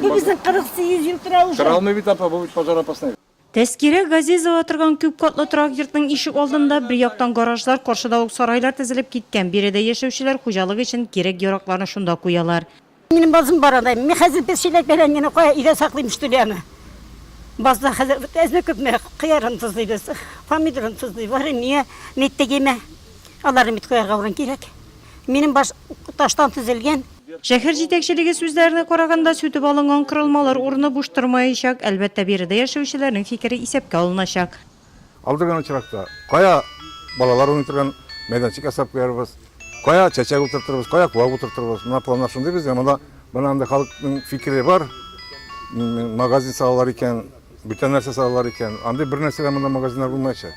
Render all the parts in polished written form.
Bu bizim 48 yıl tura уже. Тралмый вид, bu пожар опасный. Тәскире Газизова тұрған күп қатлы тұрақ йортның ишік алдында бір яқтан гаражлар, қаршыдауық сарайлар тізіліп кеткен. Береде яшәүчеләр хуҗалык өчен керек яракларны шунда куялар. Benim bazım var adayım. Ben hazır bir şeyler falan yine koya ile saklayayım üstüne. Bazı hazır ezme köpme kıyarın tuzluydu. Pomidorun tuzluyu var. Niye? Nette giyme. Allah'ım bit koyar kavran gerek. Benim baş taştan tüzülgen. Шәһәр җитәкчелеге сүзләренә караганда, сүтеп алынган кырылмалар урыны буш тормаячак, әлбәттә биредә яшәүчеләрнең фикере исәпкә алыначак. Алдырган очракта кая балалар уйнатырган мәйданчык ясап куярбыз, кая чәчәк утыртырбыз, кая куак утыртырбыз. Мына планнар шундый бездә. Монда анда халыкның фикере бар. Магазин салалар икән, бүтән нәрсә салалар икән. Андый бер нәрсәгә монда магазиннар булмаячак.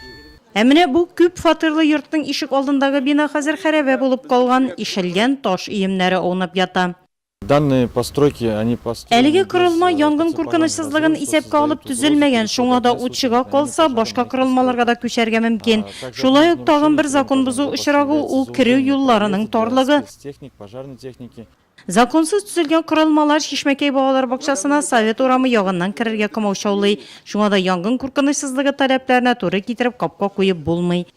Ә менә бу күп фатирлы йортның ишек алдындагы бина хәзер хәрабә булып калган, ишелгән таш иемнәре аунап ята. Данные постройки, они построены. Әлеге кырылма янгын куркынычсызлыгын исәпкә алып төзелмәгән. Шуңа да ут чыга калса, башка кырылмаларга да күчәргә мөмкин. Шулай ук тагын бер закон бузу очрагы ул кирү юлларының тарлыгы. Техник, пожарной техники. Законсыз төзелгән кырылмалар Шишмәкәй балалар бакчасына Совет урамы ягыннан керергә кымаушаулый. Шуңа да янгын куркынычсызлыгы таләпләренә туры китереп капка куеп булмый.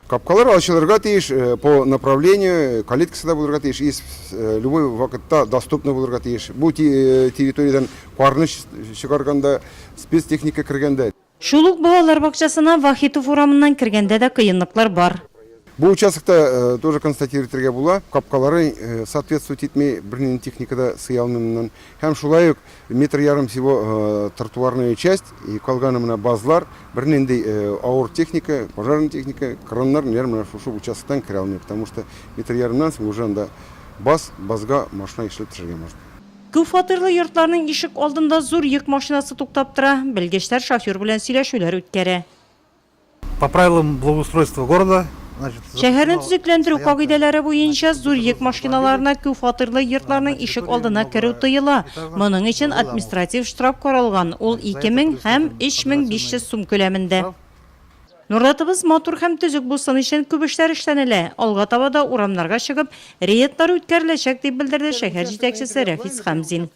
Капкалар ачылырга тиеш по направлению, калиткасы булырга тиеш, любой вакытта доступны булырга тиеш. Бу территориядан карныч чыгарганда, спецтехника кергәндә. Шул ук балалар бакчасына Вахитов урамыннан кергәндә дә кыенлыклар бар. Бу участокта тоже констатировать була. Капкалары соответствует итмей бірнен техникада сыялмыннан. Һәм шулай ук метр ярым всего тротуарная часть и калганымына базлар, бірнендей ауыр техника, пожарная техника, краннар, нервно шушу участоктан кіре алмай, потому что метр ярымнан соң уже анда базга машина ишлеп төшергә можно. Күп фатирлы йортларның ишек алдында зур йөк машинасы туктап тора. Белгечләр шофер белән сөйләшүләр үткәрә. По правилам благоустройства города, Шәһәрне төзекләндерү кагыйдәләре буенча зур йөк машиналарына күп фатирлы йортларның ишек алдына керү тыела. Моның өчен административ штраф каралган. Ул 2000 һәм 3500 сум күләмендә. Нуратыбыз матур һәм төзек булсын өчен күп эшләр эшләнелә. Алга таба да урамнарга чыгып, рейдлар үткәреләчәк дип белдерде шәһәр җитәкчесе Рәфис Хәмзин.